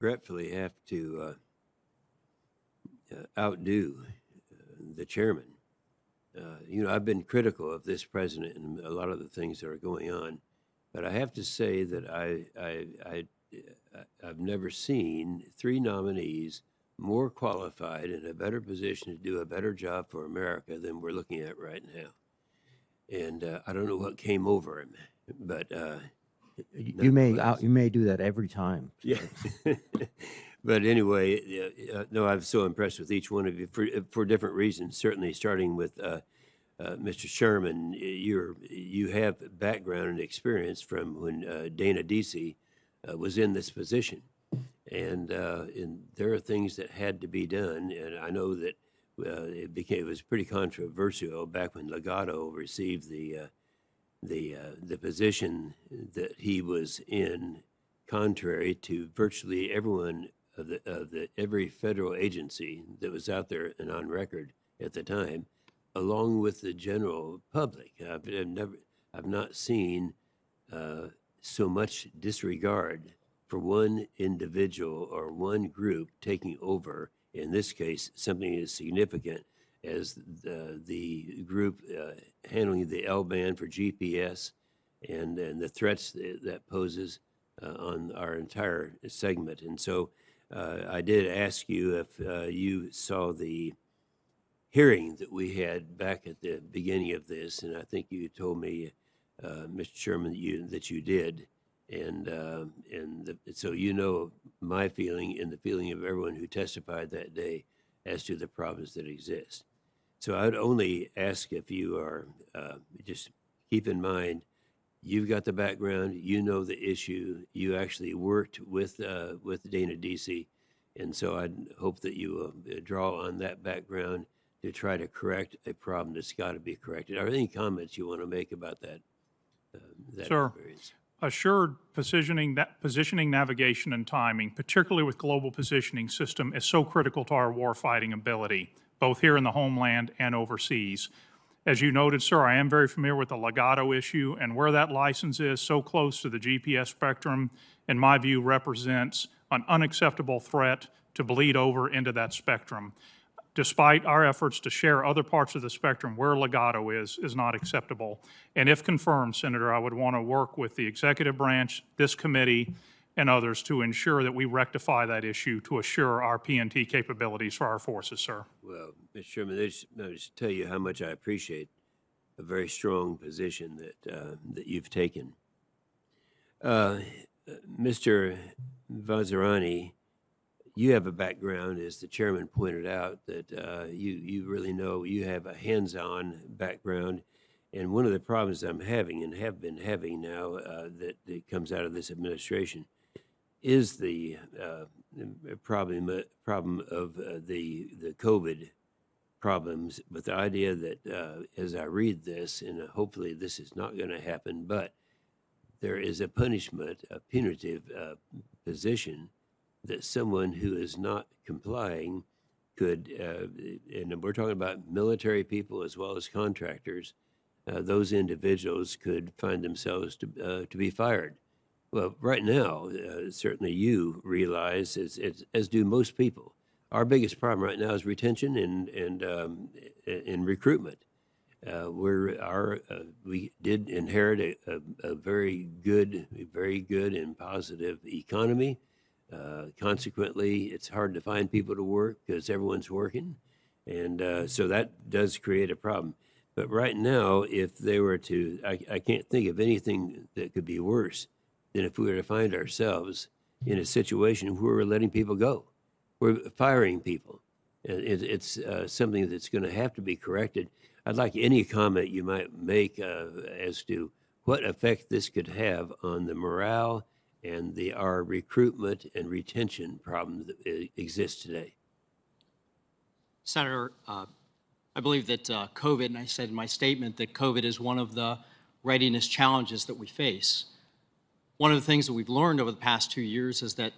regretfully have to outdo the chairman. I've been critical of this president and a lot of the things that are going on, but I have to say that I've never seen three nominees more qualified in a better position to do a better job for America than we're looking at right now. And I don't know what came over him, but you may do that every time. Yeah. But anyway, no, I'm so impressed with each one of you for different reasons. Certainly, starting with Mr. Sherman, you have background and experience from when Dana Deasy was in this position, and there are things that had to be done. And I know that it was pretty controversial back when Legato received the position that he was in, contrary to virtually everyone of every federal agency that was out there and on record at the time, along with the general public. I've not seen so much disregard for one individual or one group taking over. In this case, something as significant as the group handling the L-band for GPS and the threats that poses on our entire segment. And so I did ask you if you saw the hearing that we had back at the beginning of this, and I think you told me, Mr. Chairman, that you did. So you know my feeling and the feeling of everyone who testified that day as to the problems that exist. So I'd only ask if you are, just keep in mind, you've got the background, you know the issue, you actually worked with Dana Deasy, and so I'd hope that you draw on that background to try to correct a problem that's got to be corrected. Are there any comments you want to make about that Sure. experience? Assured positioning, navigation, and timing, particularly with global positioning system, is so critical to our warfighting ability, both here in the homeland and overseas. As you noted, sir, I am very familiar with the Legato issue, and where that license is so close to the GPS spectrum, in my view, represents an unacceptable threat to bleed over into that spectrum. Despite our efforts to share other parts of the spectrum, where Legato is not acceptable. And if confirmed, Senator, I would want to work with the executive branch, this committee, and others to ensure that we rectify that issue to assure our PNT capabilities for our forces, sir. Well, Mr. Chairman, I just tell you how much I appreciate a very strong position that you've taken. Mr. Vazirani, you have a background, as the chairman pointed out, that you really know. You have a hands-on background, and one of the problems I'm having and have been having now that comes out of this administration is the problem of the COVID problems, with the idea that as I read this, and hopefully this is not going to happen, but there is a punishment, a punitive position that someone who is not complying could, and we're talking about military people as well as contractors, those individuals could find themselves to be fired. Well, right now, certainly you realize, as do most people, our biggest problem right now is retention and recruitment. We did inherit a very good and positive economy. Consequently, it's hard to find people to work because everyone's working, and so that does create a problem. But right now, if they were to, I can't think of anything that could be worse than if we were to find ourselves in a situation where we're letting people go. We're firing people. It's something that's going to have to be corrected. I'd like any comment you might make as to what effect this could have on the morale and our recruitment and retention problem that exists today. Senator, I believe that COVID, and I said in my statement that COVID is one of the readiness challenges that we face. One of the things that we've learned over the past 2 years is that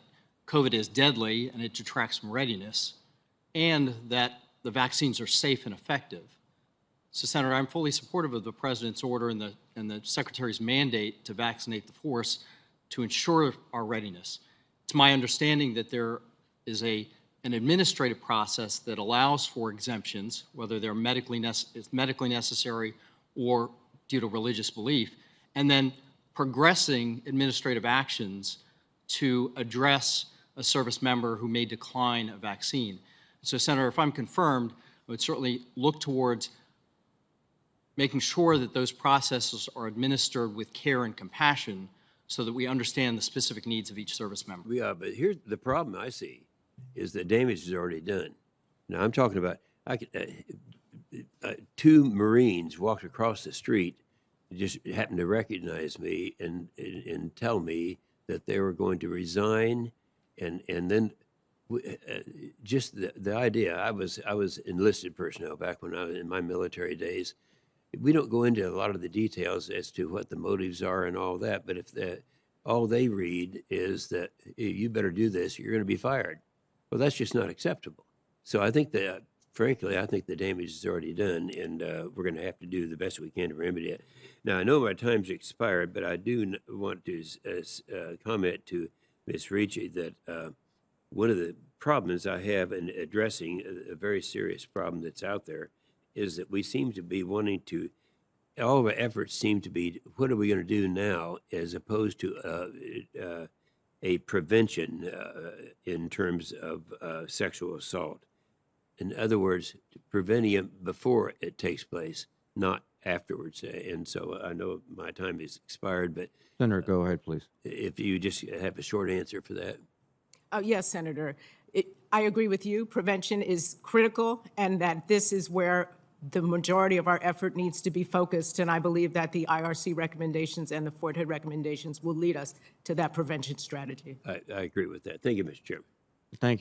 COVID is deadly and it detracts from readiness, and that the vaccines are safe and effective. So, Senator, I'm fully supportive of the President's order and the Secretary's mandate to vaccinate the force to ensure our readiness. It's my understanding that there is an administrative process that allows for exemptions, whether they're medically necessary or due to religious belief, and then progressing administrative actions to address a service member who may decline a vaccine. So, Senator, if I'm confirmed, I would certainly look towards making sure that those processes are administered with care and compassion so that we understand the specific needs of each service member. We are, but here's the problem I see is the damage is already done. Now, I'm talking about two Marines walked across the street, just happened to recognize me and tell me that they were going to resign, and then just the idea. I was enlisted personnel back when I was in my military days. We don't go into a lot of the details as to what the motives are and all that, but if all they read is that you better do this, you're going to be fired. Well, that's just not acceptable. So I think that, frankly, I think the damage is already done, and we're going to have to do the best we can to remedy it. Now, I know my time's expired, but I do want to comment to Ms. Ricci that one of the problems I have in addressing a very serious problem that's out there is that we seem to be wanting to, all of our efforts seem to be, what are we going to do now, as opposed to a prevention in terms of sexual assault. In other words, preventing it before it takes place, not afterwards. And so I know my time is expired, but Senator, go ahead, please. if you just have a short answer for that. Yes, Senator. I agree with you. Prevention is critical, and that this is where the majority of our effort needs to be focused. And I believe that the IRC recommendations and the Fort Hood recommendations will lead us to that prevention strategy. I agree with that. Thank you, Mr. Chairman. Thank you,